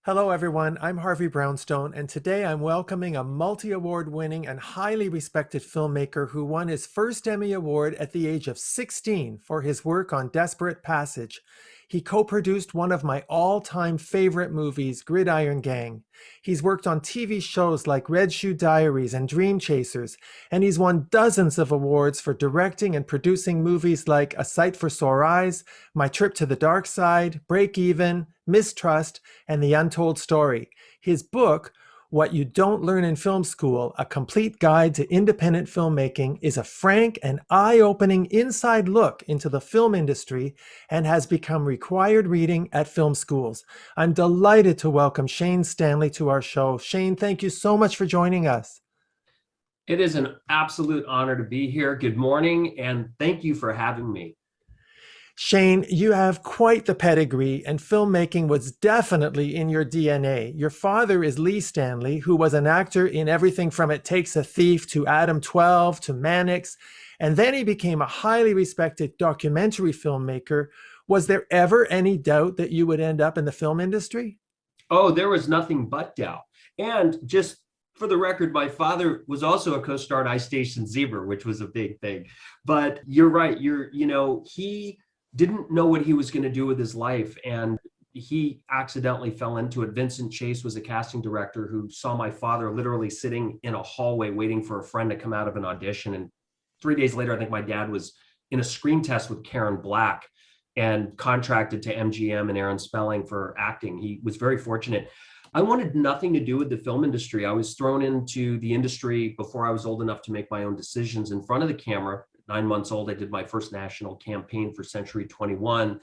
Hello, everyone. I'm Harvey Brownstone, and today I'm welcoming a multi-award winning and highly respected filmmaker who won his first Emmy Award at the age of 16 for his work on Desperate Passage. He co-produced one of my all-time favorite movies, Gridiron Gang. He's worked on TV shows like Shoe Diaries and Dream Chasers, and he's won dozens of awards for directing and producing movies like A Sight for Sore Eyes, My Trip to the Dark Side, Break Even, Mistrust, and The Untold Story. His book, What You Don't Learn in Film School, A Complete Guide to Independent Filmmaking, is a frank and eye-opening inside look into the film industry and has become required reading at film schools. I'm delighted to welcome Shane Stanley to our show. Shane, thank you so much for joining us. It is an absolute honor to be here. Good morning, and thank you for having me. Shane, you have quite the pedigree, and filmmaking was definitely in your DNA. Your father is Lee Stanley, who was an actor in everything from It Takes a Thief to Adam 12 to Mannix, and then he became a highly respected documentary filmmaker. Was there ever any doubt that you would end up in the film industry? Oh, there was nothing but doubt. And just for the record, my father was also a co-star at Ice Station Zebra, which was a big thing. But you're right. He didn't know what he was going to do with his life, and he accidentally fell into it. Vincent Chase was a casting director who saw my father literally sitting in a hallway waiting for a friend to come out of an audition. And 3 days later, I think my dad was in a screen test with Karen Black and contracted to MGM and Aaron Spelling for acting. He was very fortunate. I wanted nothing to do with the film industry. I was thrown into the industry before I was old enough to make my own decisions in front of the camera. 9 months old, I did my first national campaign for Century 21.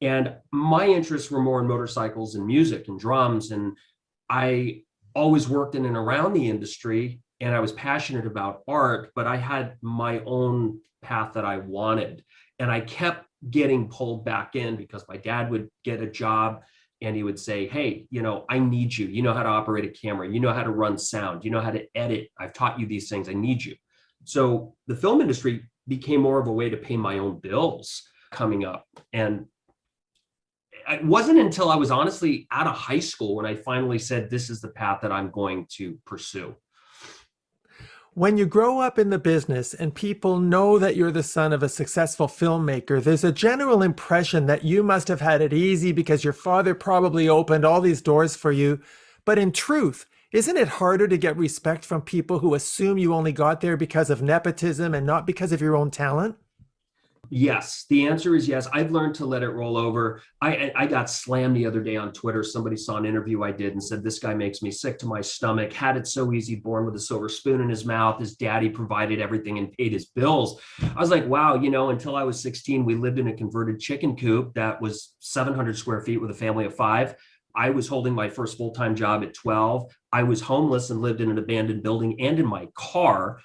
And my interests were more in motorcycles and music and drums. And I always worked in and around the industry, and I was passionate about art, but I had my own path that I wanted. And I kept getting pulled back in because my dad would get a job and he would say, hey, I need you. You know how to operate a camera. You know how to run sound. You know how to edit. I've taught you these things. I need you. So the film industry became more of a way to pay my own bills coming up. And it wasn't until I was honestly out of high school when I finally said, this is the path that I'm going to pursue. When you grow up in the business and people know that you're the son of a successful filmmaker, there's a general impression that you must have had it easy because your father probably opened all these doors for you. But in truth, isn't it harder to get respect from people who assume you only got there because of nepotism and not because of your own talent? Yes, the answer is yes. I've learned to let it roll over. I got slammed the other day on Twitter. Somebody saw an interview I did and said, this guy makes me sick to my stomach, had it so easy, born with a silver spoon in his mouth. His daddy provided everything and paid his bills. I was like, wow, until I was 16, we lived in a converted chicken coop that was 700 square feet with a family of five. I was holding my first full-time job at 12. I was homeless and lived in an abandoned building and in my car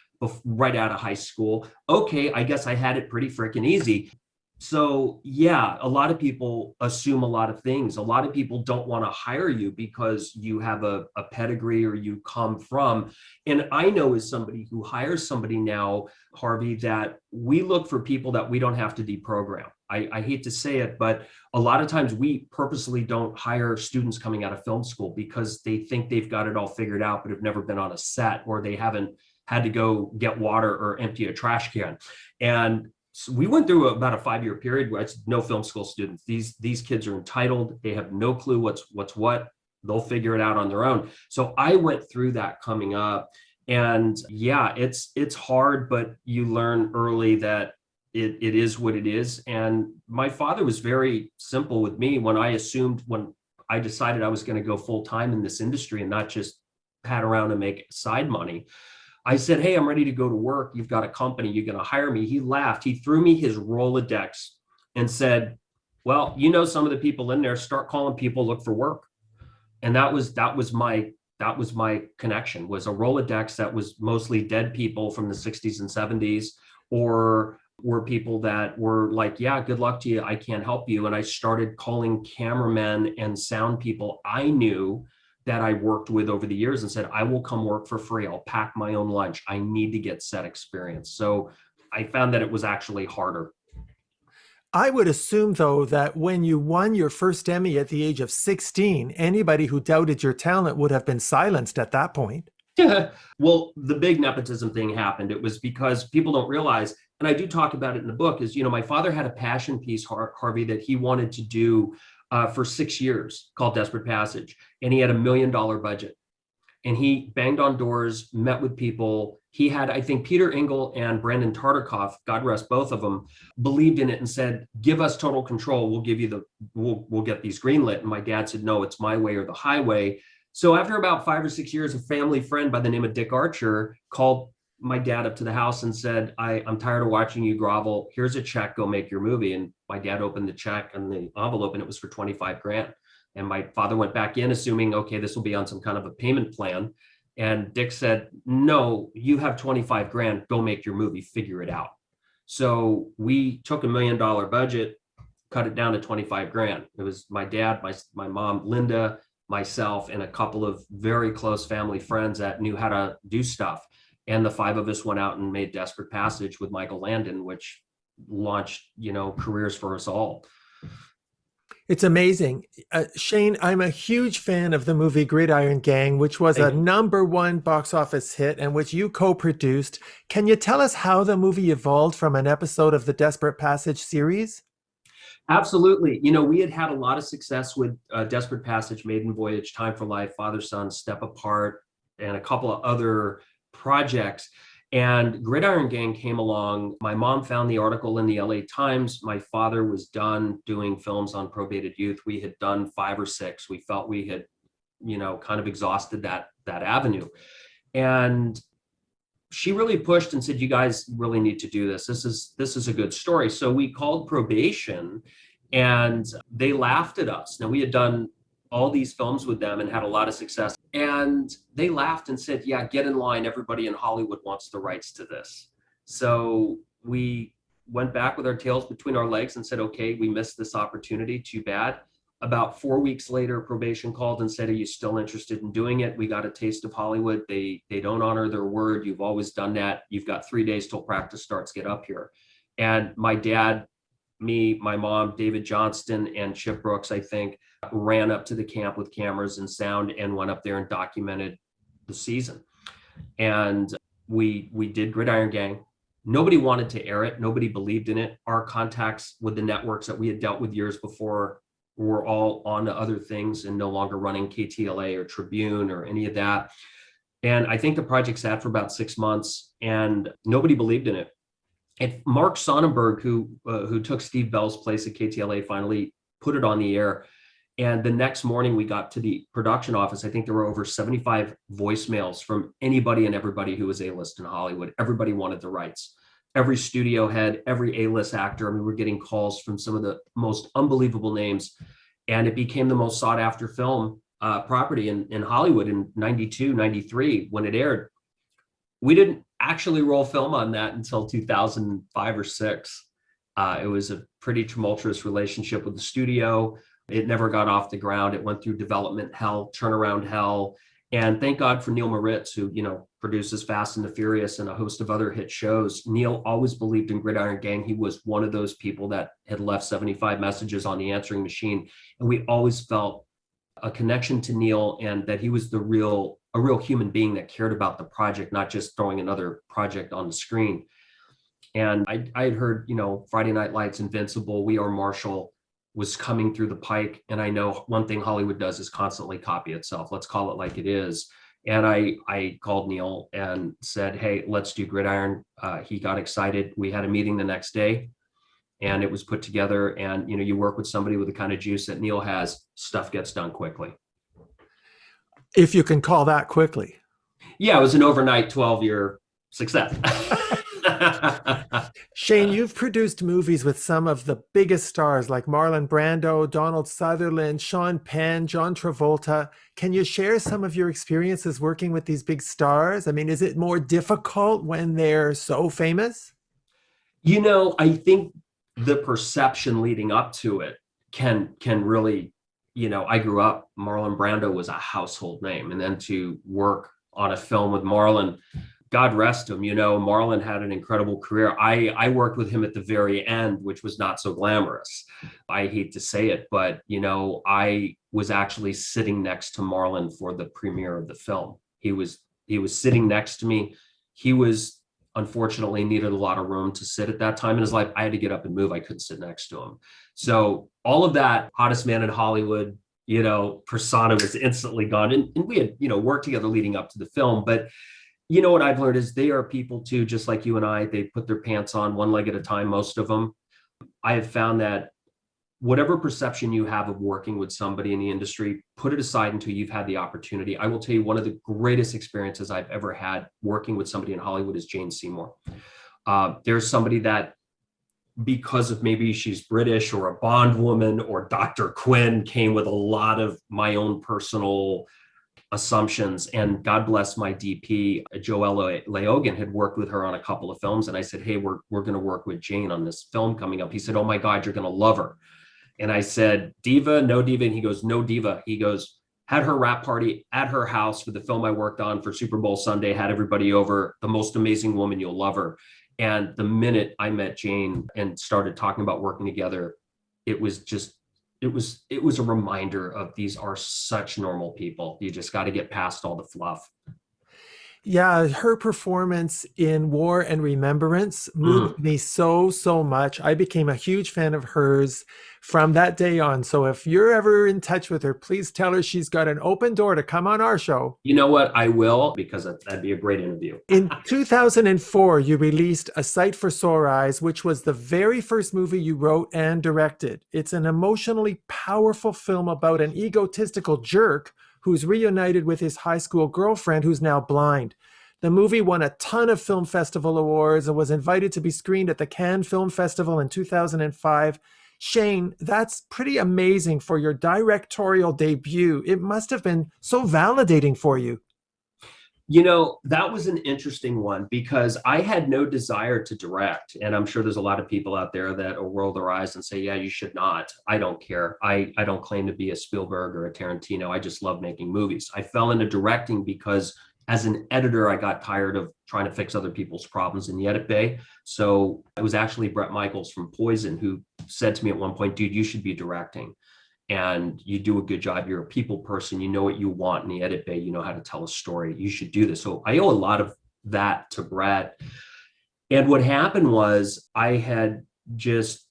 right out of high school. Okay, I guess I had it pretty freaking easy. So yeah, a lot of people assume a lot of things. A lot of people don't want to hire you because you have a pedigree or you come from. And I know as somebody who hires somebody now, Harvey, that we look for people that we don't have to deprogram. I hate to say it, but a lot of times we purposely don't hire students coming out of film school because they think they've got it all figured out, but have never been on a set, or they haven't had to go get water or empty a trash can. And so we went through about a 5-year period where it's no film school students. These kids are entitled. They have no clue what's what. They'll figure it out on their own. So I went through that coming up. And yeah, it's hard, but you learn early that it is what it is. And my father was very simple with me when I decided I was going to go full time in this industry and not just pat around and make side money. I said, hey, I'm ready to go to work. You've got a company. You're going to hire me. He laughed. He threw me his Rolodex and said, well, some of the people in there, start calling people, look for work. And that was my connection, was a Rolodex that was mostly dead people from the 60s and 70s, or were people that were like, yeah, good luck to you. I can't help you. And I started calling cameramen and sound people I knew that I worked with over the years and said, I will come work for free. I'll pack my own lunch. I need to get set experience. So I found that it was actually harder. I would assume, though, that when you won your first Emmy at the age of 16, anybody who doubted your talent would have been silenced at that point. Well, the big nepotism thing happened. It was because people don't realize, and I do talk about it in the book, is, my father had a passion piece, Harvey, that he wanted to do for 6 years called Desperate Passage. And he had $1 million budget. And he banged on doors, met with people. He had, I think, Peter Engel and Brandon Tartikoff, God rest both of them, believed in it and said, give us total control. We'll give you we'll get these greenlit. And my dad said, no, it's my way or the highway. So after about 5 or 6 years, a family friend by the name of Dick Archer called my dad up to the house and said, I'm tired of watching you grovel. Here's a check, go make your movie. And my dad opened the check and the envelope, and it was for 25 grand. And my father went back in assuming, okay, this will be on some kind of a payment plan. And Dick said, no, you have 25 grand, go make your movie, figure it out. So we took $1 million budget, cut it down to 25 grand. It was my dad, my mom, Linda, myself, and a couple of very close family friends that knew how to do stuff. And the 5 of us went out and made Desperate Passage with Michael Landon, which launched, careers for us all. It's amazing. Shane, I'm a huge fan of the movie Gridiron Gang, which was a #1 box office hit and which you co-produced. Can you tell us how the movie evolved from an episode of the Desperate Passage series? Absolutely. We had a lot of success with Desperate Passage, Maiden Voyage, Time for Life, Father Son, Step Apart, and a couple of other projects. And Gridiron Gang came along. My mom found the article in the LA Times. My father was done doing films on probated youth. We had done 5 or 6. We felt we had, kind of exhausted that avenue. And she really pushed and said, you guys really need to do this. This is a good story. So we called probation and they laughed at us. Now, we had done all these films with them and had a lot of success. And they laughed and said, yeah, get in line. Everybody in Hollywood wants the rights to this. So we went back with our tails between our legs and said, okay, we missed this opportunity. Too bad. About 4 weeks later, probation called and said, are you still interested in doing it? We got a taste of Hollywood. They don't honor their word. You've always done that. You've got 3 days till practice starts. Get up here. And my dad, me, my mom, David Johnston, and Chip Brooks, I think, ran up to the camp with cameras and sound and went up there and documented the season. And we did Gridiron Gang. Nobody wanted to air it. Nobody believed in it. Our contacts with the networks that we had dealt with years before were all on to other things and no longer running KTLA or Tribune or any of that. And I think the project sat for about 6 months and nobody believed in it. And Mark Sonnenberg, who took Steve Bell's place at KTLA, finally put it on the air. And the next morning we got to the production office. I think there were over 75 voicemails from anybody and everybody who was A-list in Hollywood. Everybody wanted the rights. Every studio head, every A-list actor. I mean, we're getting calls from some of the most unbelievable names. And it became the most sought after film property in Hollywood in 92, 93 when it aired. We didn't actually roll film on that until 2005 or 6. It was a pretty tumultuous relationship with the studio. It never got off the ground. It went through development hell, turnaround hell. And thank God for Neil Moritz, who, produces Fast and the Furious and a host of other hit shows. Neil always believed in Gridiron Gang. He was one of those people that had left 75 messages on the answering machine. And we always felt a connection to Neil and that he was a real human being that cared about the project, not just throwing another project on the screen. And I had heard, Friday Night Lights, Invincible, We Are Marshall was coming through the pike. And I know one thing Hollywood does is constantly copy itself. Let's call it like it is. And I called Neil and said, hey, let's do Gridiron. He got excited. We had a meeting the next day and it was put together. And, you work with somebody with the kind of juice that Neil has, stuff gets done quickly. If you can call that quickly. Yeah, it was an overnight 12-year success. Shane, you've produced movies with some of the biggest stars like Marlon Brando, Donald Sutherland, Sean Penn, John Travolta. Can you share some of your experiences working with these big stars? I mean, is it more difficult when they're so famous? I think the perception leading up to it can really, I grew up, Marlon Brando was a household name. And then to work on a film with Marlon, God rest him. Marlon had an incredible career. I worked with him at the very end, which was not so glamorous. I hate to say it, but I was actually sitting next to Marlon for the premiere of the film. He was sitting next to me. He was unfortunately needed a lot of room to sit at that time in his life. I had to get up and move. I couldn't sit next to him. So all of that hottest man in Hollywood, persona was instantly gone. And we had, worked together leading up to the film. But what I've learned is they are people too, just like you and I. They put their pants on one leg at a time, most of them. I have found that whatever perception you have of working with somebody in the industry, put it aside until you've had the opportunity. I will tell you, one of the greatest experiences I've ever had working with somebody in Hollywood is Jane Seymour. There's somebody that, because of maybe she's British or a Bond woman or Dr. Quinn, came with a lot of my own personal assumptions. And God bless my DP, Joel Leogan, had worked with her on a couple of films. And I said, hey, we're going to work with Jane on this film coming up. He said, oh my God, you're going to love her. And I said, diva, no diva. And he goes, no diva. He goes, had her wrap party at her house for the film I worked on for Super Bowl Sunday, had everybody over, the most amazing woman, you'll love her. And the minute I met Jane and started talking about working together, it was a reminder of these are such normal people. You just got to get past all the fluff. Yeah, her performance in War and Remembrance moved me so much. I became a huge fan of hers from that day on. So if you're ever in touch with her, please tell her she's got an open door to come on our show. You know what? I will, because that'd be a great interview. In 2004, you released A Sight for Sore Eyes, which was the very first movie you wrote and directed. It's an emotionally powerful film about an egotistical jerk who's reunited with his high school girlfriend who's now blind. The movie won a ton of film festival awards and was invited to be screened at the Cannes Film Festival in 2005. Shane, that's pretty amazing for your directorial debut. It must have been so validating for you. That was an interesting one because I had no desire to direct. And I'm sure there's a lot of people out there that will roll their eyes and say, yeah, you should not. I don't care. I don't claim to be a Spielberg or a Tarantino. I just love making movies. I fell into directing because as an editor, I got tired of trying to fix other people's problems in the edit bay. So it was actually Bret Michaels from Poison who said to me at one point, dude, you should be directing. And you do a good job. You're a people person. You know what you want in the edit bay. You know how to tell a story. You should do this. So I owe a lot of that to Brett. And what happened was I had just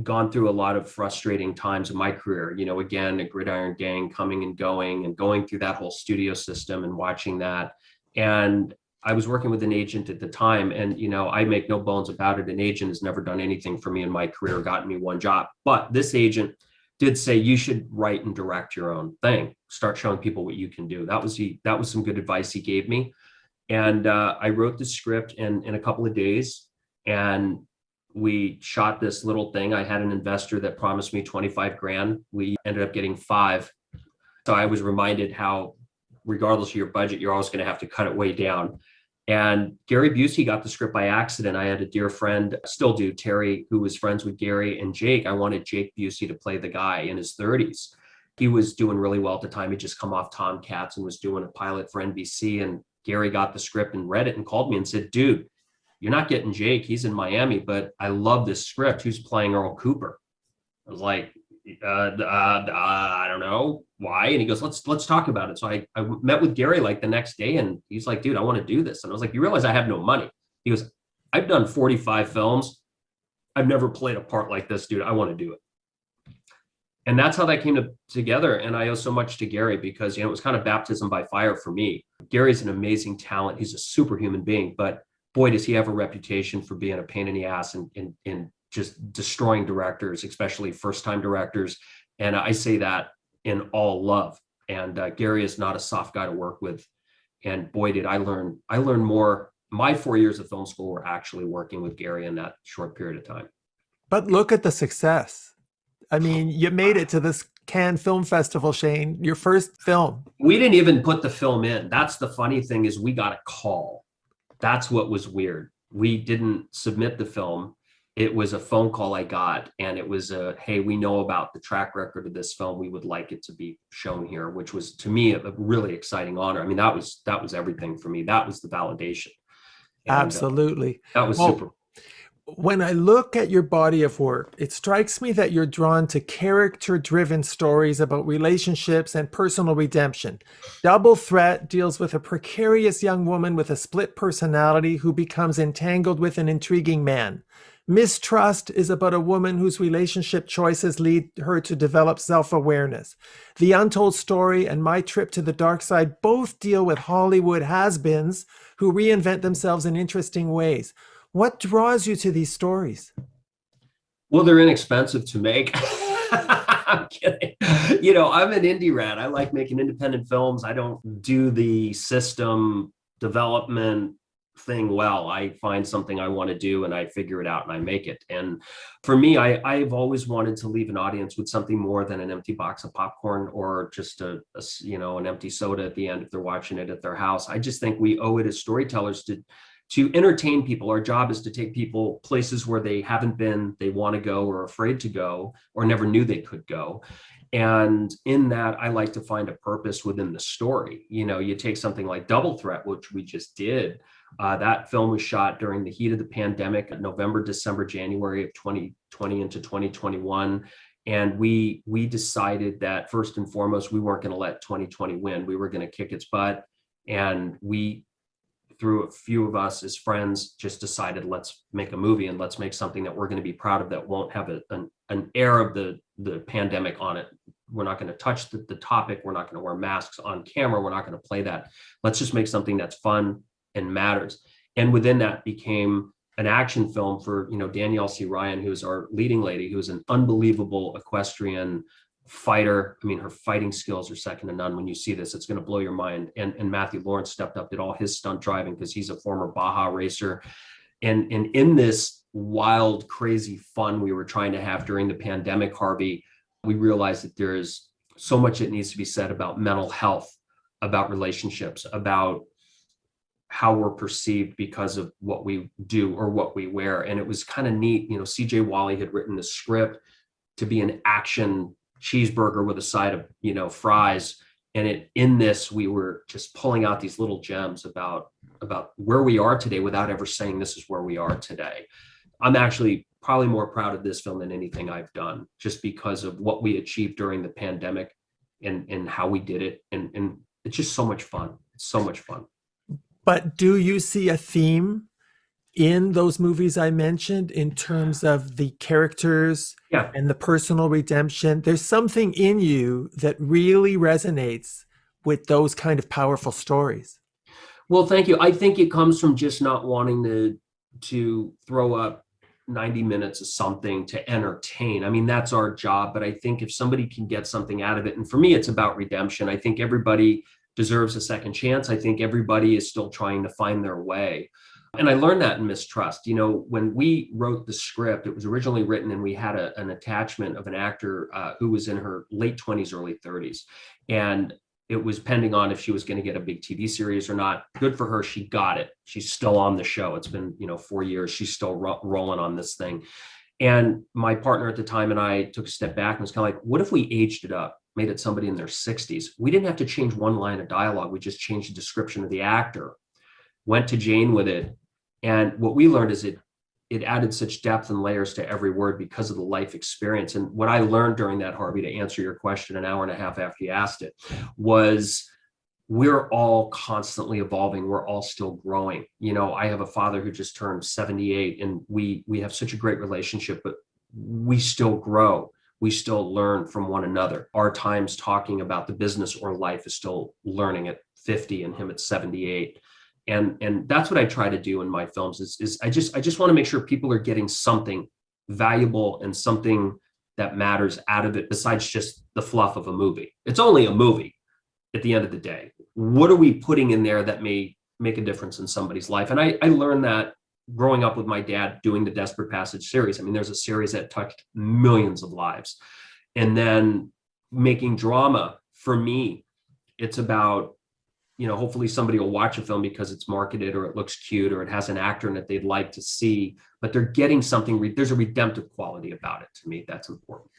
gone through a lot of frustrating times in my career. Again, a Gridiron Gang coming and going through that whole studio system and watching that. And I was working with an agent at the time. And, I make no bones about it. An agent has never done anything for me in my career, gotten me one job. But this agent did say you should write and direct your own thing. Start showing people what you can do. That was some good advice he gave me. And I wrote the script in a couple of days, and we shot this little thing. I had an investor that promised me 25 grand. We ended up getting 5. So I was reminded how, regardless of your budget, you're always going to have to cut it way down. And Gary Busey got the script by accident. I had a dear friend, still do, Terry, who was friends with Gary and Jake. I wanted Jake Busey to play the guy in his 30s. He was doing really well at the time. He'd just come off Tomcats and was doing a pilot for NBC. And Gary got the script and read it and called me and said, dude, you're not getting Jake. He's in Miami, but I love this script. Who's playing Earl Cooper? I was like, I don't know why. And he goes, let's talk about it. So I met with Gary like the next day, and he's like, dude, I want to do this. And I was like, you realize I have no money? He goes, I've done 45 films. I've never played a part like this, dude. I want to do it. And that's how that came together. And I owe so much to Gary because, it was kind of baptism by fire for me. Gary's an amazing talent. He's a superhuman being, but boy, does he have a reputation for being a pain in the ass and just destroying directors, especially first-time directors. And I say that in all love. And Gary is not a soft guy to work with. And boy, did I learn more. My 4 years of film school were actually working with Gary in that short period of time. But look at the success. I mean, you made it to this Cannes Film Festival, Shane, your first film. We didn't even put the film in. That's the funny thing, is we got a call. That's what was weird. We didn't submit the film. It was a phone call I got, and it was hey, we know about the track record of this film. We would like it to be shown here, which was, to me, a really exciting honor. I mean, that was everything for me. That was the validation. And Absolutely. that was Well, super. when I look at your body of work, it strikes me that you're drawn to character driven stories about relationships and personal redemption. Double Threat deals with a precarious young woman with a split personality who becomes entangled with an intriguing man. Mistrust is about a woman whose relationship choices lead her to develop self awareness. The Untold Story and My Trip to the Dark Side both deal with Hollywood has beens who reinvent themselves in interesting ways. What draws you to these stories? Well, they're inexpensive to make. I'm kidding. I'm an indie rat. I like making independent films. I don't do the system development thing well. I find something I want to do and I figure it out and I make it. And for me, I've always wanted to leave an audience with something more than an empty box of popcorn or just an empty soda at the end if they're watching it at their house. I just think we owe it as storytellers to entertain people. Our job is to take people places where they haven't been, they want to go or afraid to go, or never knew they could go. And in that, I like to find a purpose within the story. You take something like Double Threat, which we just did. That film was shot during the heat of the pandemic, November, December, January of 2020 into 2021. And we decided that first and foremost, we weren't going to let 2020 win. We were going to kick its butt. And we, through a few of us as friends, just decided, let's make a movie and let's make something that we're going to be proud of that won't have an air of the pandemic on it. We're not going to touch the topic. We're not going to wear masks on camera. We're not going to play that. Let's just make something that's fun and matters. And within that became an action film for, Danielle C. Ryan, who's our leading lady, who's an unbelievable equestrian fighter. I mean, her fighting skills are second to none. When you see this, it's going to blow your mind. And Matthew Lawrence stepped up, did all his stunt driving because he's a former Baja racer. And in this wild, crazy fun we were trying to have during the pandemic, Harvey, we realized that there's so much that needs to be said about mental health, about relationships, about how we're perceived because of what we do or what we wear. And it was kind of neat. CJ Wally had written the script to be an action cheeseburger with a side of, fries. And in this, we were just pulling out these little gems about where we are today without ever saying this is where we are today. I'm actually probably more proud of this film than anything I've done, just because of what we achieved during the pandemic and how we did it. And it's just so much fun. It's so much fun. But do you see a theme in those movies I mentioned in terms of the characters Yeah. and the personal redemption? There's something in you that really resonates with those kind of powerful stories. Well, thank you. I think it comes from just not wanting to throw up 90 minutes of something to entertain. I mean, that's our job, but I think if somebody can get something out of it, and for me, it's about redemption. I think everybody deserves a second chance. I think everybody is still trying to find their way. And I learned that in Mistrust. When we wrote the script, it was originally written and we had an attachment of an actor who was in her late 20s, early 30s. And it was pending on if she was going to get a big TV series or not. Good for her. She got it. She's still on the show. It's been, 4 years. She's still rolling on this thing. And my partner at the time and I took a step back and was kind of like, what if we aged it up, made it somebody in their 60s? We didn't have to change one line of dialogue. We just changed the description of the actor, went to Jane with it. And what we learned is it added such depth and layers to every word because of the life experience. And what I learned during that, Harvey, to answer your question an hour and a half after you asked it, was we're all constantly evolving. We're all still growing. I have a father who just turned 78 and we have such a great relationship, but we still grow. We still learn from one another. Our times talking about the business or life is still learning at 50 and him at 78. And that's what I try to do in my films is I just want to make sure people are getting something valuable and something that matters out of it besides just the fluff of a movie. It's only a movie at the end of the day. What are we putting in there that may make a difference in somebody's life? And I learned that growing up with my dad doing the Desperate Passage series. I mean, there's a series that touched millions of lives. And then making drama, for me, it's about, hopefully somebody will watch a film because it's marketed or it looks cute or it has an actor in it they'd like to see, but they're getting something. There's a redemptive quality about it to me. That's important.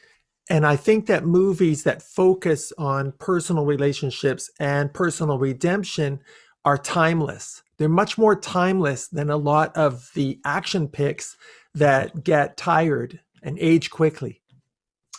And I think that movies that focus on personal relationships and personal redemption are timeless. They're much more timeless than a lot of the action pics that get tired and age quickly.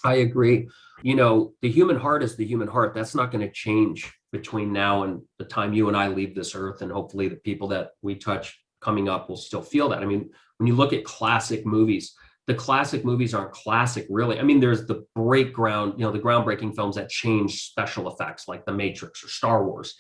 I agree. You know, the human heart is the human heart. That's not going to change between now and the time you and I leave this earth. And hopefully the people that we touch coming up will still feel that. I mean, when you look at classic movies, the classic movies aren't classic, really. I mean, there's the the groundbreaking films that change special effects like The Matrix or Star Wars.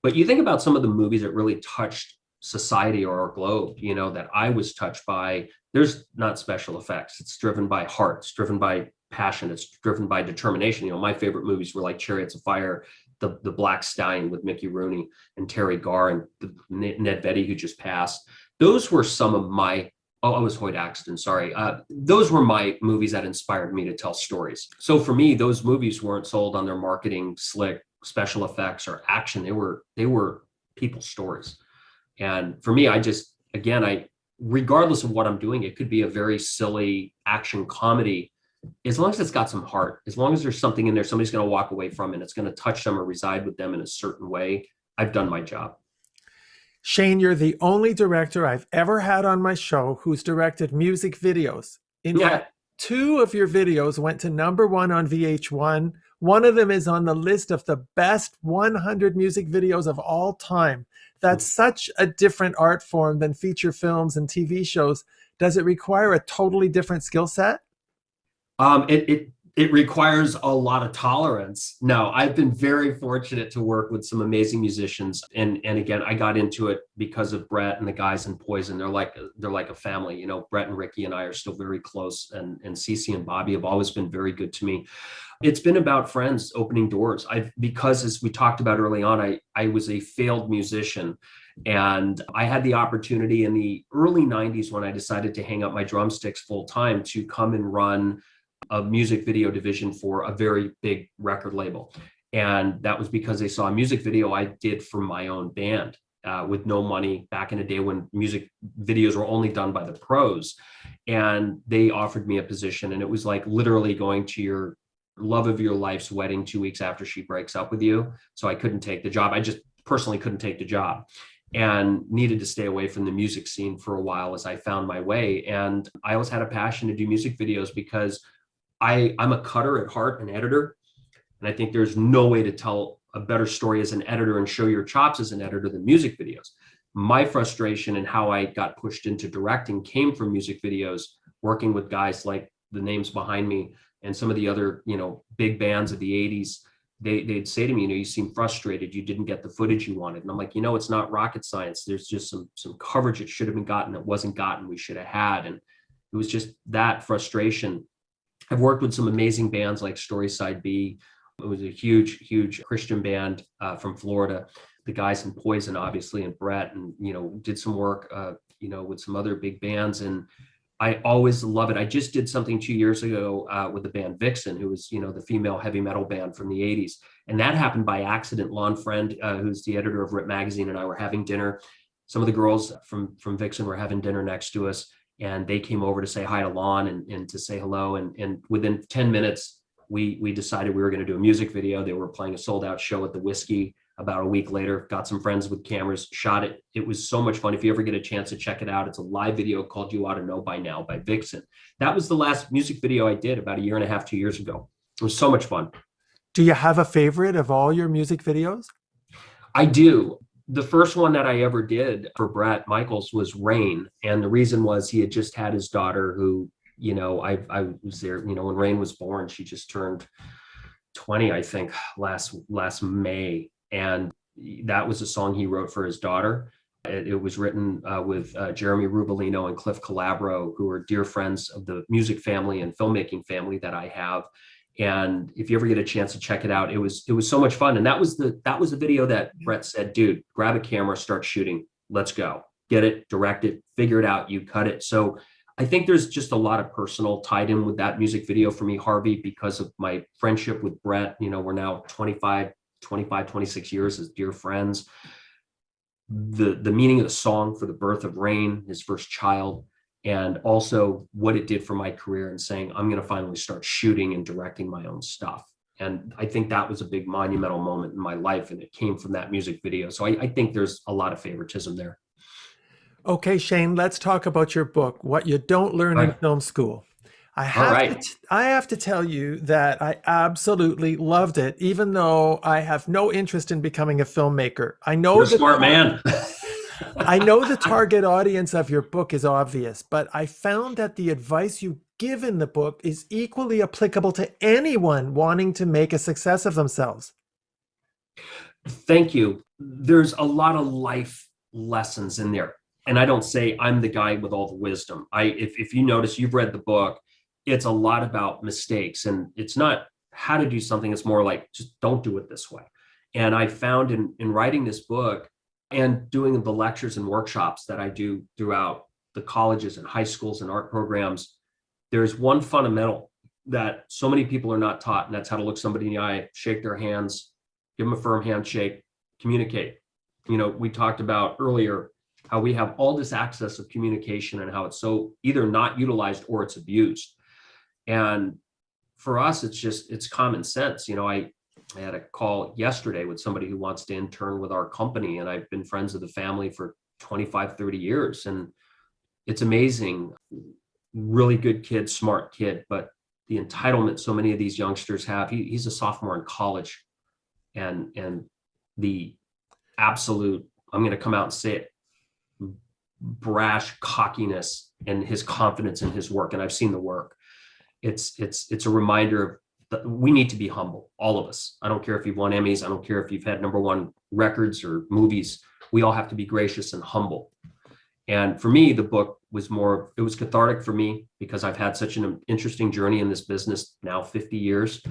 But you think about some of the movies that really touched society or our globe, that I was touched by. There's not special effects. It's driven by heart. It's driven by passion. It's driven by determination. My favorite movies were like Chariots of Fire, the Black Stallion with Mickey Rooney and Terry Garr and Ned Beatty, who just passed. Those were some of my, oh, I was Hoyt Axton, sorry. Those were my movies that inspired me to tell stories. So for me, those movies weren't sold on their marketing, slick special effects or action. They were people's stories. And for me, regardless of what I'm doing, it could be a very silly action comedy. As long as it's got some heart, as long as there's something in there, somebody's going to walk away from it, it's going to touch them or reside with them in a certain way, I've done my job. Shane, you're the only director I've ever had on my show who's directed music videos. In fact, 2 of your videos went to #1 on VH1. One of them is on the list of the best 100 music videos of all time. That's such a different art form than feature films and TV shows. Does it require a totally different skill set? It requires a lot of tolerance. No, I've been very fortunate to work with some amazing musicians, and again, I got into it because of Brett and the guys in Poison. They're like a family. Brett and Ricky and I are still very close, and Cece and Bobby have always been very good to me. It's been about friends opening doors. Because as we talked about early on, I was a failed musician. And I had the opportunity in the early 90s when I decided to hang up my drumsticks full time to come and run a music video division for a very big record label. And that was because they saw a music video I did for my own band with no money back in a day when music videos were only done by the pros. And they offered me a position, and it was like literally going to your love of your life's wedding 2 weeks after she breaks up with you. So I couldn't take the job. I just personally couldn't take the job and needed to stay away from the music scene for a while as I found my way. And I always had a passion to do music videos because I'm a cutter at heart, an editor. And I think there's no way to tell a better story as an editor and show your chops as an editor than music videos. My frustration and how I got pushed into directing came from music videos, working with guys like the names behind me and some of the other, big bands of the 80s. They'd say to me, you seem frustrated. You didn't get the footage you wanted. And I'm like, it's not rocket science. There's just some coverage that should have been gotten that wasn't gotten, we should have had. And it was just that frustration. I've worked with some amazing bands like Storyside B. It was a huge, huge Christian band from Florida. The guys in Poison, obviously, and Brett, and, did some work, with some other big bands. And I always love it. I just did something 2 years ago with the band Vixen, who was, the female heavy metal band from the 80s. And that happened by accident. Lon Friend, who's the editor of Rip Magazine, and I were having dinner. Some of the girls from Vixen were having dinner next to us, and they came over to say hi to Lon and to say hello. And within 10 minutes, we decided we were going to do a music video. They were playing a sold out show at the Whiskey. About a week later, got some friends with cameras, shot it. It was so much fun. If you ever get a chance to check it out, it's a live video called You Ought to Know by Now by Vixen. That was the last music video I did about 1.5 years, 2 years ago. It was so much fun. Do you have a favorite of all your music videos? I do. The first one that I ever did for Brett Michaels was Rain. And the reason was he had just had his daughter who, I was there, when Rain was born, she just turned 20, I think, last May. And that was a song he wrote for his daughter. It was written with Jeremy Rubolino and Cliff Calabro, who are dear friends of the music family and filmmaking family that I have. And if you ever get a chance to check it out, it was so much fun. And that was the video that Brett said, dude, grab a camera, start shooting. Let's go. Get it, direct it, figure it out, you cut it. So I think there's just a lot of personal tied in with that music video for me, Harvey, because of my friendship with Brett. We're now 25, 26 years as dear friends. The meaning of the song for the birth of Rain, his first child, and also what it did for my career and saying, I'm going to finally start shooting and directing my own stuff. And I think that was a big monumental moment in my life, and it came from that music video. So I think there's a lot of favoritism there. Okay, Shane, let's talk about your book, What You Don't Learn All in right. Film School. All right. I have to tell you that I absolutely loved it, even though I have no interest in becoming a filmmaker. You're a smart man. I know the target audience of your book is obvious, but I found that the advice you give in the book is equally applicable to anyone wanting to make a success of themselves. Thank you. There's a lot of life lessons in there. And I don't say I'm the guy with all the wisdom. If you notice, you've read the book, it's a lot about mistakes, and it's not how to do something. It's more like, just don't do it this way. And I found in writing this book and doing the lectures and workshops that I do throughout the colleges and high schools and art programs, there's one fundamental that so many people are not taught, and that's how to look somebody in the eye, shake their hands, give them a firm handshake, communicate. We talked about earlier how we have all this access of communication and how it's so either not utilized or it's abused. And for us, it's common sense. I had a call yesterday with somebody who wants to intern with our company, and I've been friends with the family for 25, 30 years. And it's amazing, really good kid, smart kid, but the entitlement so many of these youngsters have, he's a sophomore in college. And the absolute, I'm going to come out and say it, brash cockiness and his confidence in his work. And I've seen the work. It's a reminder of that we need to be humble, all of us. I don't care if you've won Emmys. I don't care if you've had #1 records or movies. We all have to be gracious and humble. And for me, the book was it was cathartic for me because I've had such an interesting journey in this business now 50 years.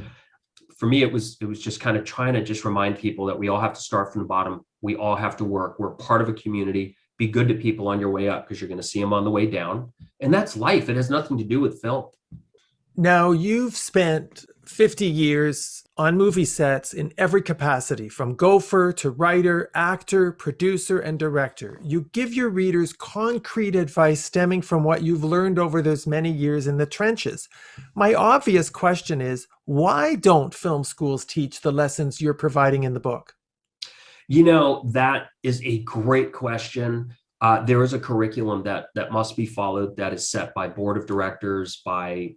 For me, it was just kind of trying to just remind people that we all have to start from the bottom. We all have to work. We're part of a community. Be good to people on your way up because you're going to see them on the way down. And that's life. It has nothing to do with film. Now, you've spent 50 years on movie sets in every capacity, from gopher to writer, actor, producer, and director. You give your readers concrete advice stemming from what you've learned over those many years in the trenches. My obvious question is, why don't film schools teach the lessons you're providing in the book? That is a great question. There is a curriculum that must be followed that is set by board of directors, by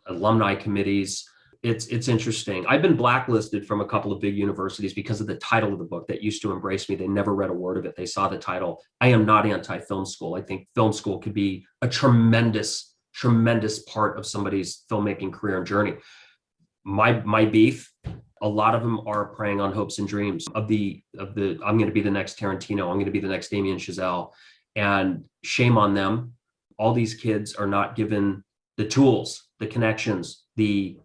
alumni committees. It's interesting. I've been blacklisted from a couple of big universities because of the title of the book that used to embrace me. They never read a word of it. They saw the title. I am not anti-film school. I think film school could be a tremendous, tremendous part of somebody's filmmaking career and journey. My beef, a lot of them are preying on hopes and dreams of the I'm going to be the next Tarantino. I'm going to be the next Damien Chazelle, and shame on them. All these kids are not given the tools, the connections, the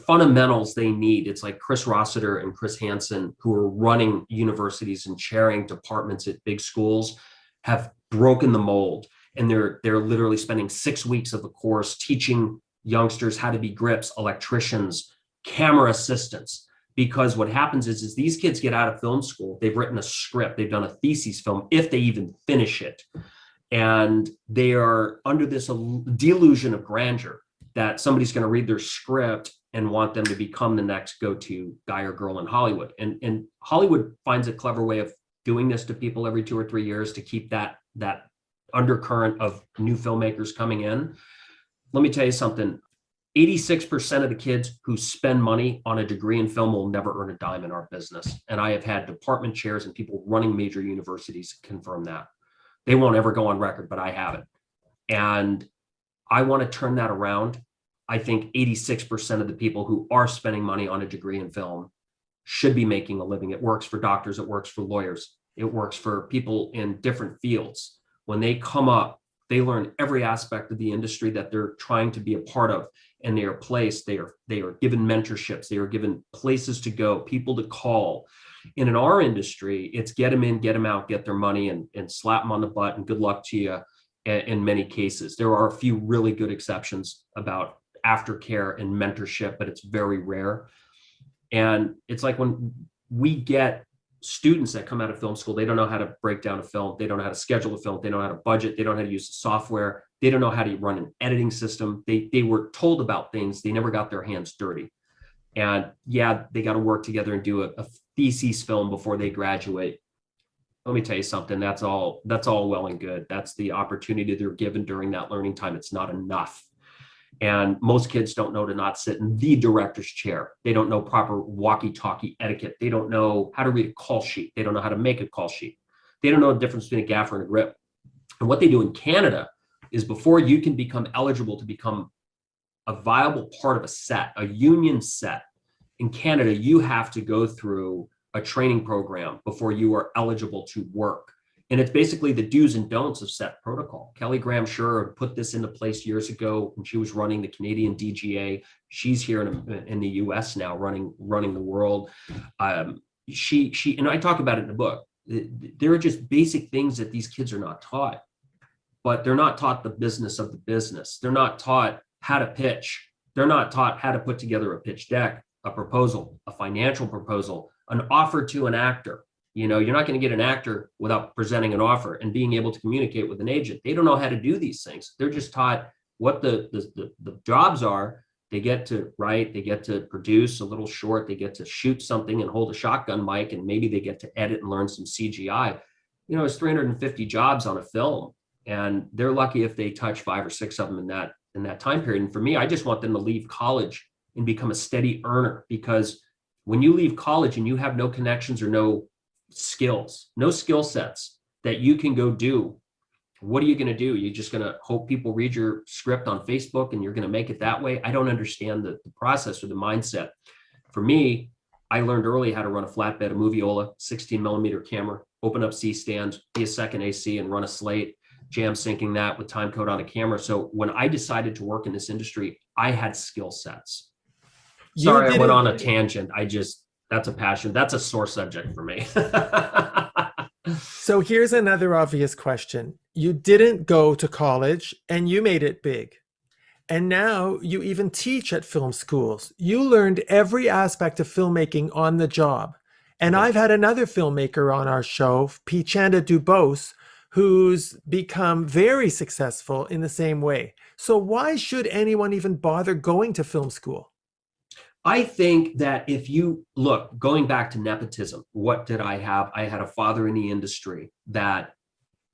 fundamentals they need. It's like Chris Rossiter and Chris Hansen, who are running universities and chairing departments at big schools, have broken the mold, and they're literally spending 6 weeks of the course teaching youngsters how to be grips, electricians, camera assistants. Because what happens is these kids get out of film school, they've written a script, they've done a thesis film, if they even finish it, and they are under this delusion of grandeur that somebody's going to read their script and want them to become the next go-to guy or girl in Hollywood. And Hollywood finds a clever way of doing this to people every 2 or 3 years to keep that undercurrent of new filmmakers coming in. Let me tell you something. 86% of the kids who spend money on a degree in film will never earn a dime in our business. And I have had department chairs and people running major universities confirm that. They won't ever go on record, but I haven't. And I want to turn that around. I think 86% of the people who are spending money on a degree in film should be making a living. It works for doctors. It works for lawyers. It works for people in different fields. When they come up, they learn every aspect of the industry that they're trying to be a part of, and they are placed. They are given mentorships. They are given places to go, people to call. And in our industry, it's get them in, get them out, get their money, and slap them on the butt and good luck to you. In many cases, there are a few really good exceptions about aftercare and mentorship, but it's very rare. And it's like when we get students that come out of film school, they don't know how to break down a film. They don't know how to schedule a film. They don't know how to budget. They don't know how to use the software. They don't know how to run an editing system. They were told about things. They never got their hands dirty. And yeah, they got to work together and do a thesis film before they graduate. Let me tell you something, that's all well and good. That's the opportunity they're given during that learning time. It's not enough. And most kids don't know to not sit in the director's chair. They don't know proper walkie-talkie etiquette. They don't know how to read a call sheet. They don't know how to make a call sheet. They don't know the difference between a gaffer and a grip. And what they do in Canada is, before you can become eligible to become a viable part of a set, a union set, in Canada, you have to go through a training program before you are eligible to work. And it's basically the do's and don'ts of set protocol. Kelly Graham Sure put this into place years ago when she was running the Canadian DGA. She's here in the US now, running the world. She and I talk about it in the book. There are just basic things that these kids are not taught, but they're not taught the business of the business. They're not taught how to pitch. They're not taught how to put together a pitch deck, a proposal, a financial proposal, an offer to an actor. You know, you're not going to get an actor without presenting an offer and being able to communicate with an agent. They don't know how to do these things. They're just taught what the jobs are. They get to write, they get to produce a little short, they get to shoot something and hold a shotgun mic, and maybe they get to edit and learn some CGI. You know, it's 350 jobs on a film, and they're lucky if they touch 5 or 6 of them in that time period. And for me, I just want them to leave college and become a steady earner, because when you leave college and you have no connections or no skills, no skill sets that you can go do, what are you going to do? You're just going to hope people read your script on Facebook and you're going to make it that way? I don't understand the process or the mindset. For me, I learned early how to run a flatbed, a Moviola, 16 millimeter camera, open up C-stands, be a second AC and run a slate, jam syncing that with time code on a camera. So when I decided to work in this industry, I had skill sets. Sorry, I went on a tangent. That's a passion. That's a sore subject for me. So here's another obvious question. You didn't go to college and you made it big. And now you even teach at film schools. You learned every aspect of filmmaking on the job. And I've had another filmmaker on our show, Pichanda Dubose, who's become very successful in the same way. So why should anyone even bother going to film school? I think that if you look, going back to nepotism, what did I have? I had a father in the industry that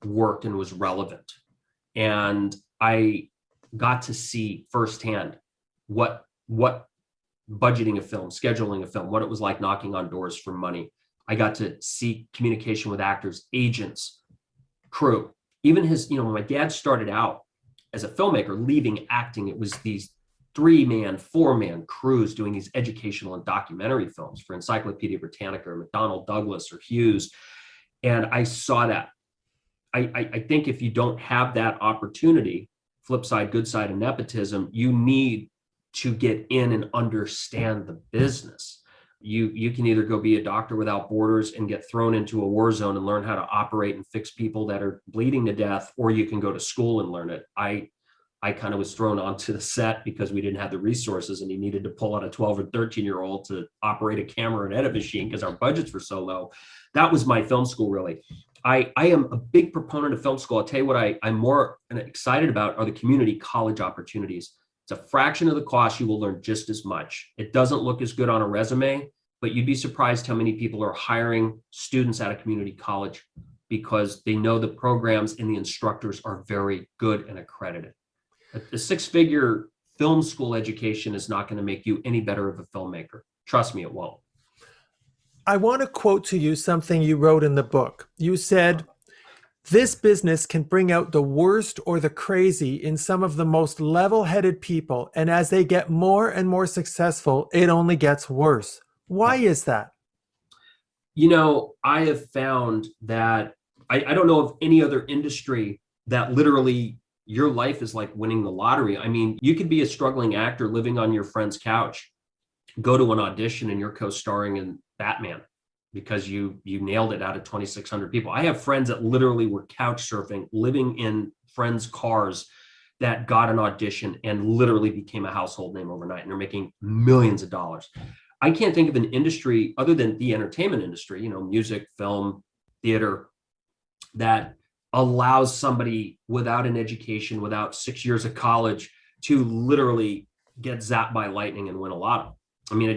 worked and was relevant. And I got to see firsthand what budgeting a film, scheduling a film, what it was like knocking on doors for money. I got to see communication with actors, agents, crew. Even when my dad started out as a filmmaker, leaving acting, it was these 3-man, 4-man crews doing these educational and documentary films for Encyclopedia Britannica or McDonnell Douglas or Hughes. And I saw that. I think if you don't have that opportunity, flip side, good side of nepotism, you need to get in and understand the business. You can either go be a doctor without borders and get thrown into a war zone and learn how to operate and fix people that are bleeding to death, or you can go to school and learn it. I kind of was thrown onto the set because we didn't have the resources, and he needed to pull out a 12 or 13-year-old to operate a camera and edit machine because our budgets were so low. That was my film school, really. I am a big proponent of film school. I'll tell you what I'm more excited about are the community college opportunities. It's a fraction of the cost. You will learn just as much. It doesn't look as good on a resume, but you'd be surprised how many people are hiring students out of community college because they know the programs and the instructors are very good and accredited. A 6-figure film school education is not going to make you any better of a filmmaker. Trust me, it won't. I want to quote to you something you wrote in the book. You said, "This business can bring out the worst or the crazy in some of the most level-headed people, and as they get more and more successful, it only gets worse." Why is that? I have found that I don't know of any other industry that literally your life is like winning the lottery. I mean, you could be a struggling actor living on your friend's couch, go to an audition and you're co-starring in Batman because you nailed it out of 2,600 people. I have friends that literally were couch surfing, living in friends' cars, that got an audition and literally became a household name overnight, and they're making millions of dollars. I can't think of an industry other than the entertainment industry, music, film, theater, that allows somebody without an education, without 6 years of college, to literally get zapped by lightning and win a lotto. I mean,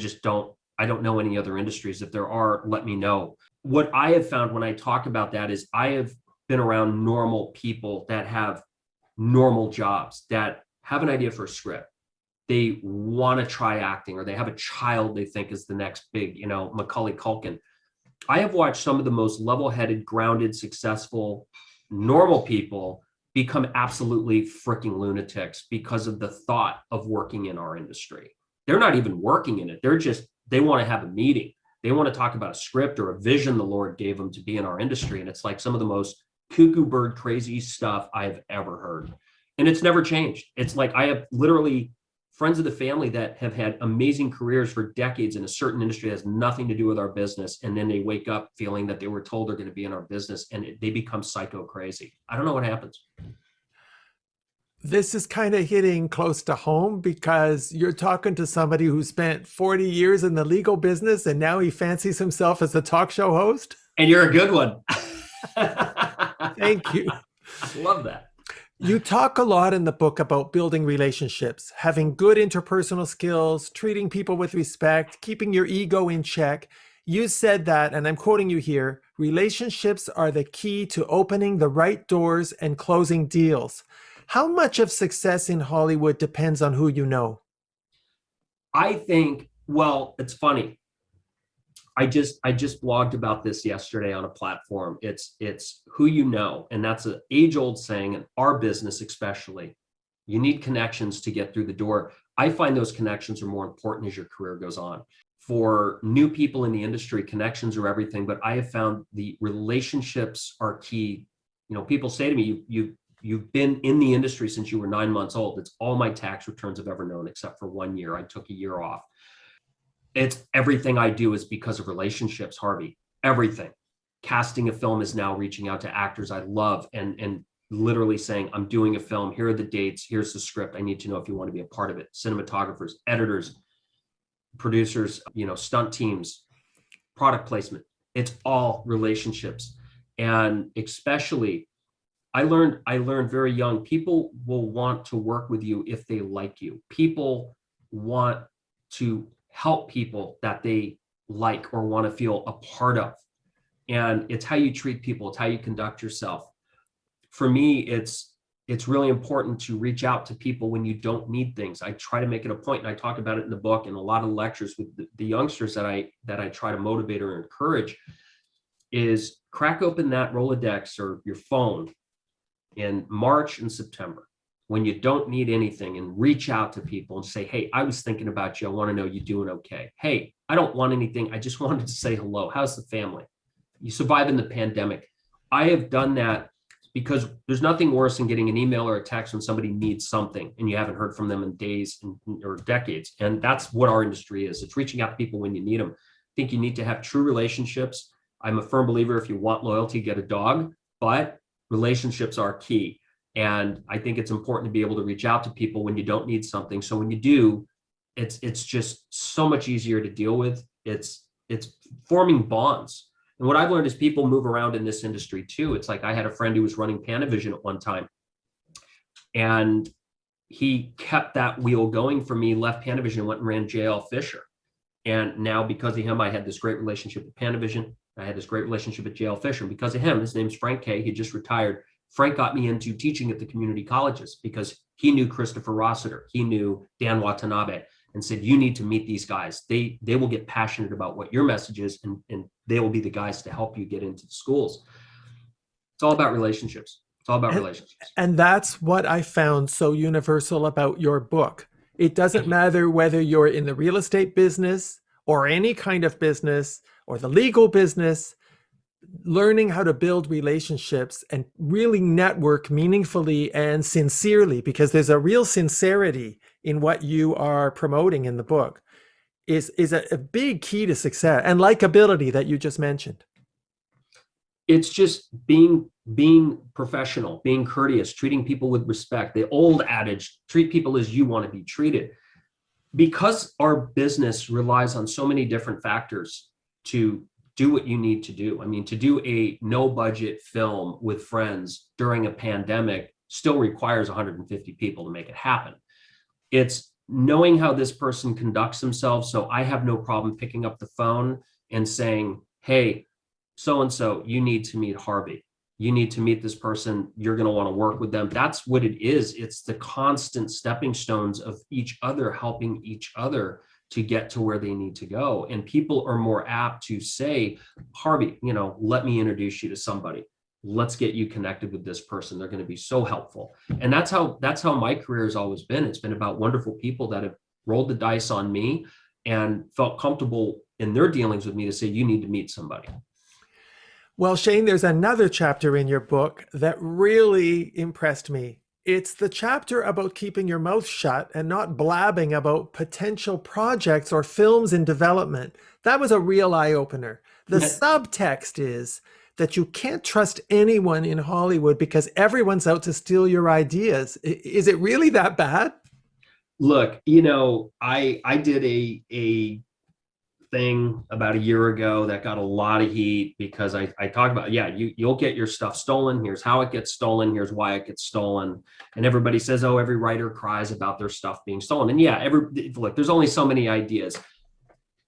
I don't know any other industries. If there are, let me know. What I have found when I talk about that is I have been around normal people that have normal jobs, that have an idea for a script. They want to try acting, or they have a child they think is the next big, Macaulay Culkin. I have watched some of the most level-headed, grounded, successful, normal people become absolutely freaking lunatics because of the thought of working in our industry. They're not even working in it. They want to have a meeting. They want to talk about a script or a vision the Lord gave them to be in our industry. And it's like some of the most cuckoo bird crazy stuff I've ever heard. And it's never changed. It's like I have literally friends of the family that have had amazing careers for decades in a certain industry that has nothing to do with our business. And then they wake up feeling that they were told they're going to be in our business, and they become psycho crazy. I don't know what happens. This is kind of hitting close to home because you're talking to somebody who spent 40 years in the legal business and now he fancies himself as a talk show host. And you're a good one. Thank you. I love that. You talk a lot in the book about building relationships, having good interpersonal skills, treating people with respect, keeping your ego in check. You said that, and I'm quoting you here, relationships are the key to opening the right doors and closing deals. How much of success in Hollywood depends on who you know? I think, well, it's funny. I just blogged about this yesterday on a platform. It's who you know, and that's an age-old saying in our business, especially. You need connections to get through the door. I find those connections are more important as your career goes on. For new people in the industry, connections are everything, but I have found the relationships are key. People say to me, you've been in the industry since you were 9 months old. It's all my tax returns I've ever known, except for 1 year. I took a year off. It's everything I do is because of relationships, Harvey. Everything. Casting a film is now reaching out to actors I love and literally saying, I'm doing a film. Here are the dates. Here's the script. I need to know if you want to be a part of it. Cinematographers, editors, producers, stunt teams, product placement. It's all relationships. And especially, I learned very young, people will want to work with you if they like you. People want to help people that they like or want to feel a part of. And it's how you treat people. It's how you conduct yourself. For me, it's really important to reach out to people when you don't need things. I try to make it a point, and I talk about it in the book and a lot of lectures with the youngsters that I try to motivate or encourage, is crack open that Rolodex or your phone in March and September when you don't need anything, and reach out to people and say, hey, I was thinking about you. I want to know you're doing okay. Hey, I don't want anything. I just wanted to say hello. How's the family? You surviving the pandemic. I have done that because there's nothing worse than getting an email or a text when somebody needs something and you haven't heard from them in days or decades. And that's what our industry is. It's reaching out to people when you need them. I think you need to have true relationships. I'm a firm believer, if you want loyalty, get a dog, but relationships are key. And I think it's important to be able to reach out to people when you don't need something. So when you do, it's just so much easier to deal with. It's forming bonds. And what I've learned is people move around in this industry too. It's like I had a friend who was running Panavision at one time, and he kept that wheel going for me, left Panavision, went and ran JL Fisher. And now because of him, I had this great relationship with Panavision. I had this great relationship at JL Fisher. And because of him, his name's Frank K. He just retired. Frank got me into teaching at the community colleges because he knew Christopher Rossiter. He knew Dan Watanabe, and said, you need to meet these guys. They will get passionate about what your message is, and they will be the guys to help you get into the schools. It's all about relationships. It's all about relationships. And that's what I found so universal about your book. It doesn't matter whether you're in the real estate business or any kind of business or the legal business, learning how to build relationships and really network meaningfully and sincerely, because there's a real sincerity in what you are promoting in the book, is a big key to success, and likability that you just mentioned. It's just being professional, being courteous, treating people with respect. The old adage, treat people as you want to be treated. Because our business relies on so many different factors to do what you need to do. I mean, to do a no budget film with friends during a pandemic still requires 150 people to make it happen. It's knowing how this person conducts themselves. So I have no problem picking up the phone and saying, hey, so-and-so, you need to meet Harvey. You need to meet this person. You're going to want to work with them. That's what it is. It's the constant stepping stones of each other helping each other to get to where they need to go. And people are more apt to say, Harvey, let me introduce you to somebody. Let's get you connected with this person. They're going to be so helpful. And that's how my career has always been. It's been about wonderful people that have rolled the dice on me and felt comfortable in their dealings with me to say, you need to meet somebody. Well, Shane, there's another chapter in your book that really impressed me. It's the chapter about keeping your mouth shut and not blabbing about potential projects or films in development. That was a real eye-opener. The subtext is that you can't trust anyone in Hollywood because everyone's out to steal your ideas. Is it really that bad? Look, I did a thing about a year ago that got a lot of heat because I talked about, you'll get your stuff stolen. Here's how it gets stolen. Here's why it gets stolen. And everybody says, oh, every writer cries about their stuff being stolen. And look, there's only so many ideas.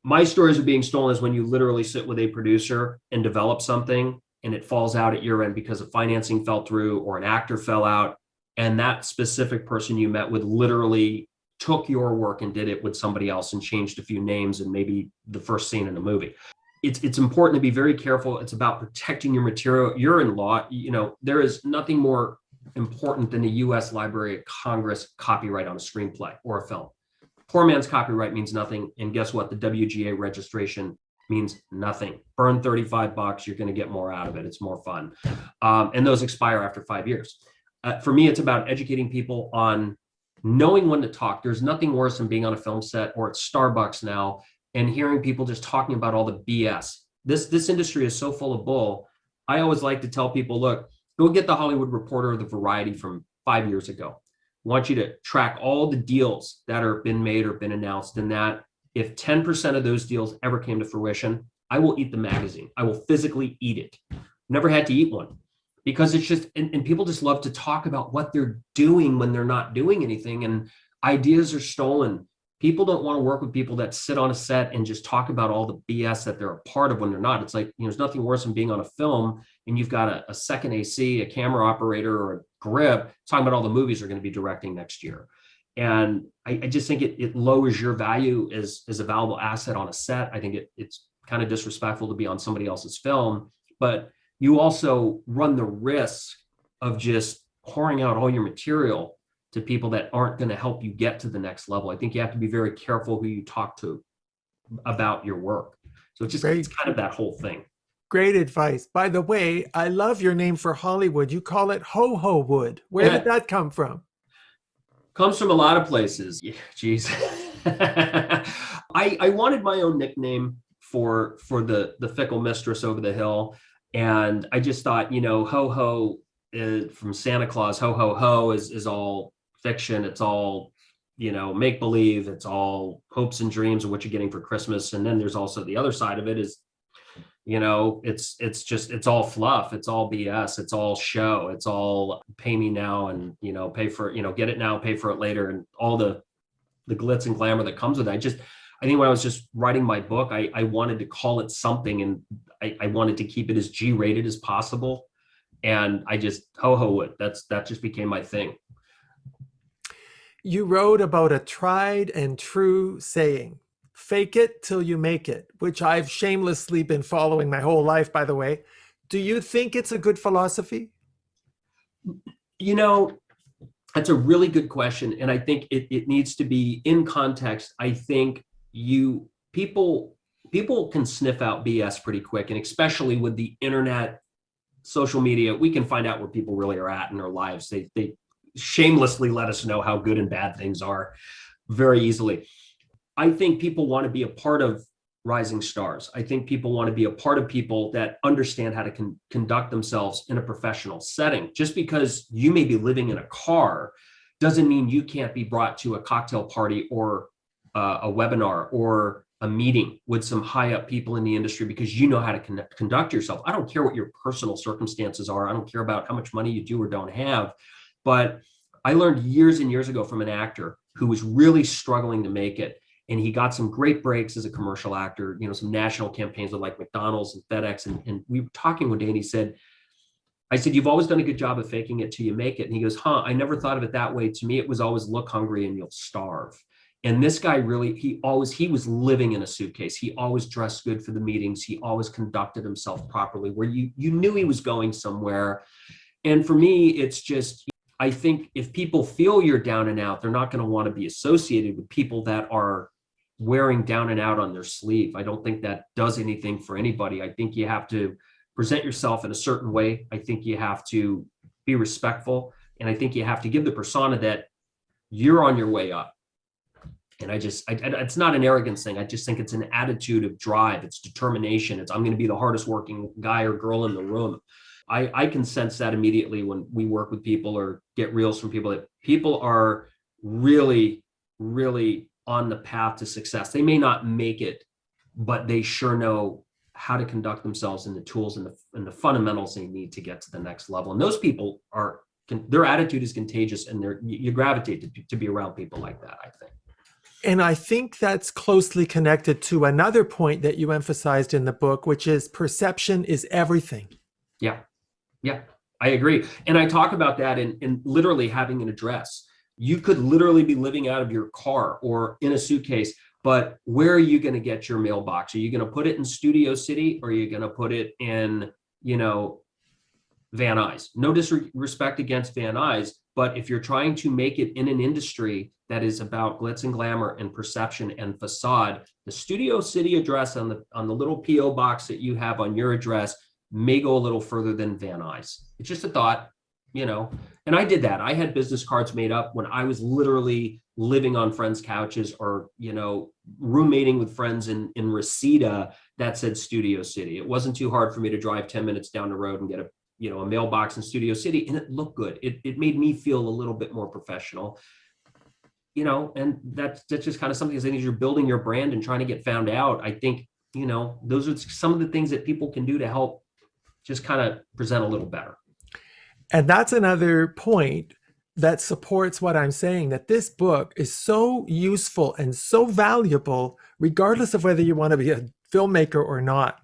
My stories of being stolen is when you literally sit with a producer and develop something and it falls out at your end because of financing fell through or an actor fell out. And that specific person you met with literally took your work and did it with somebody else and changed a few names and maybe the first scene in a movie. It's important to be very careful. It's about protecting your material. You're in law. There is nothing more important than the U.S. Library of Congress copyright on a screenplay or a film. Poor man's copyright means nothing. And guess what? The WGA registration means nothing. Burn $35. You're going to get more out of it. It's more fun. And those expire after 5 years. For me, it's about educating people on knowing when to talk. There's nothing worse than being on a film set or at Starbucks now and hearing people just talking about all the BS. This industry is so full of bull. I always like to tell people, look, go get the Hollywood Reporter or the Variety from 5 years ago. I want you to track all the deals that have been made or been announced, and that if 10% of those deals ever came to fruition, I will eat the magazine. I will physically eat it. Never had to eat one. Because it's just, and people just love to talk about what they're doing when they're not doing anything, and ideas are stolen. People don't want to work with people that sit on a set and just talk about all the BS that they're a part of when they're not. It's like, there's nothing worse than being on a film and you've got a second AC, a camera operator, or a grip talking about all the movies they're going to be directing next year. And I just think it lowers your value as a valuable asset on a set. I think it's kind of disrespectful to be on somebody else's film, but you also run the risk of just pouring out all your material to people that aren't going to help you get to the next level. I think you have to be very careful who you talk to about your work. So it's kind of that whole thing. Great advice. By the way, I love your name for Hollywood. You call it Ho-Ho Wood. Where did that come from? Comes from a lot of places. Yeah, geez. I wanted my own nickname for the fickle mistress over the hill. And I just thought, ho-ho from Santa Claus, ho-ho-ho is all fiction. It's all, make-believe. It's all hopes and dreams of what you're getting for Christmas. And then there's also the other side of it is, it's all fluff. It's all BS. It's all show. It's all pay me now and, pay for, get it now, pay for it later. And all the glitz and glamour that comes with it. I think when I was just writing my book, I wanted to call it something, and I wanted to keep it as G-rated as possible. And I just ho-ho it. That just became my thing. You wrote about a tried and true saying, fake it till you make it, which I've shamelessly been following my whole life, by the way. Do you think it's a good philosophy? That's a really good question. And I think it needs to be in context. I think people can sniff out BS pretty quick, and especially with the internet, social media, we can find out where people really are at in their lives. They shamelessly let us know how good and bad things are very easily. I think people want to be a part of rising stars. I think people want to be a part of people that understand how to conduct themselves in a professional setting. Just because you may be living in a car doesn't mean you can't be brought to a cocktail party or a webinar or a meeting with some high up people in the industry because you know how to conduct yourself. I don't care what your personal circumstances are. I don't care about how much money you do or don't have. But I learned years and years ago from an actor who was really struggling to make it. And he got some great breaks as a commercial actor, some national campaigns with like McDonald's and FedEx. And we were talking one day and he said, I said, you've always done a good job of faking it till you make it. And he goes, I never thought of it that way. To me, it was always look hungry and you'll starve. And this guy really, he was living in a suitcase. He always dressed good for the meetings. He always conducted himself properly where you knew he was going somewhere. And for me, it's just, I think if people feel you're down and out, they're not going to want to be associated with people that are wearing down and out on their sleeve. I don't think that does anything for anybody. I think you have to present yourself in a certain way. I think you have to be respectful. And I think you have to give the persona that you're on your way up. And it's not an arrogance thing. I just think it's an attitude of drive. It's determination. I'm going to be the hardest working guy or girl in the room. I can sense that immediately when we work with people or get reels from people, that people are really, really on the path to success. They may not make it, but they sure know how to conduct themselves and the tools and the fundamentals they need to get to the next level. And those people their attitude is contagious, and you gravitate to be around people like that, I think. And I think that's closely connected to another point that you emphasized in the book, which is perception is everything. Yeah, I agree. And I talk about that in literally having an address. You could literally be living out of your car or in a suitcase, but where are you going to get your mailbox? Are you going to put it in Studio City, or are you going to put it in, Van Nuys? No disrespect against Van Nuys, but if you're trying to make it in an industry that is about glitz and glamour and perception and facade, the Studio City address on the little PO box that you have on your address may go a little further than Van Nuys. It's just a thought, and I did that. I had business cards made up when I was literally living on friends' couches or, roommating with friends in Reseda that said Studio City. It wasn't too hard for me to drive 10 minutes down the road and get a mailbox in Studio City, and it looked good. It made me feel a little bit more professional, and that's just kind of something, as you're building your brand and trying to get found out. I think, those are some of the things that people can do to help just kind of present a little better. And that's another point that supports what I'm saying, that this book is so useful and so valuable, regardless of whether you want to be a filmmaker or not.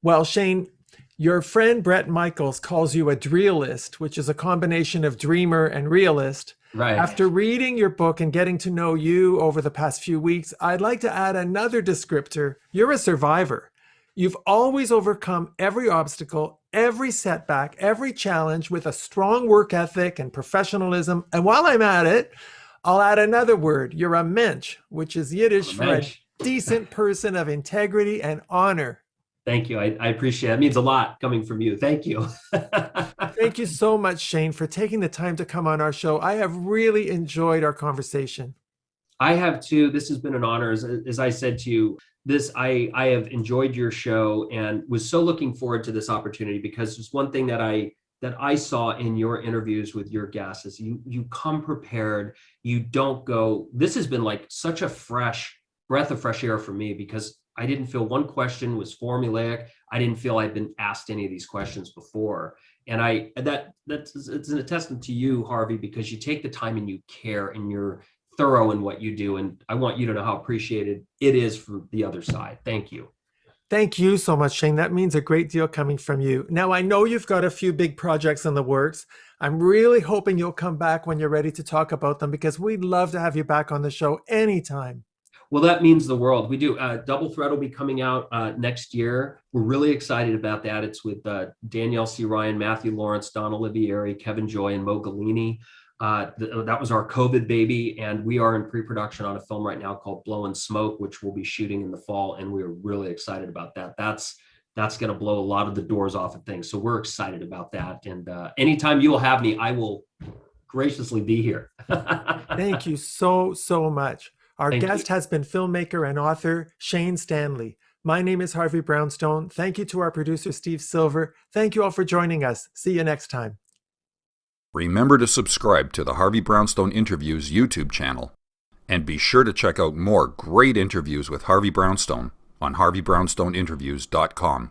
Well, Shane, your friend Brett Michaels calls you a drealist, which is a combination of dreamer and realist. Right. After reading your book and getting to know you over the past few weeks, I'd like to add another descriptor. You're a survivor. You've always overcome every obstacle, every setback, every challenge with a strong work ethic and professionalism. And while I'm at it, I'll add another word. You're a mensch, which is Yiddish for a decent person of integrity and honor. Thank you. I appreciate it. It means a lot coming from you. Thank you. Thank you so much, Shane, for taking the time to come on our show. I have really enjoyed our conversation. I have too. This has been an honor. As I said to you, I have enjoyed your show and was so looking forward to this opportunity, because there's one thing that I saw in your interviews with your guests is you come prepared. You don't go. This has been like such a fresh breath of fresh air for me, because I didn't feel one question was formulaic. I didn't feel I'd been asked any of these questions before. And it's an testament to you, Harvey, because you take the time and you care and you're thorough in what you do. And I want you to know how appreciated it is for the other side. Thank you. Thank you so much, Shane. That means a great deal coming from you. Now, I know you've got a few big projects in the works. I'm really hoping you'll come back when you're ready to talk about them, because we'd love to have you back on the show anytime. Well, that means the world. We do. Double Threat will be coming out next year. We're really excited about that. It's with Danielle C. Ryan, Matthew Lawrence, Don Olivieri, Kevin Joy, and Mo Galini. That was our COVID baby, and we are in pre-production on a film right now called Blowin' Smoke, which we'll be shooting in the fall, and we're really excited about that. That's going to blow a lot of the doors off of things, so we're excited about that. And anytime you will have me, I will graciously be here. Thank you so much. Our guest has been filmmaker and author Shane Stanley. My name is Harvey Brownstone. Thank you to our producer, Steve Silver. Thank you all for joining us. See you next time. Remember to subscribe to the Harvey Brownstone Interviews YouTube channel. And be sure to check out more great interviews with Harvey Brownstone on harveybrownstoneinterviews.com.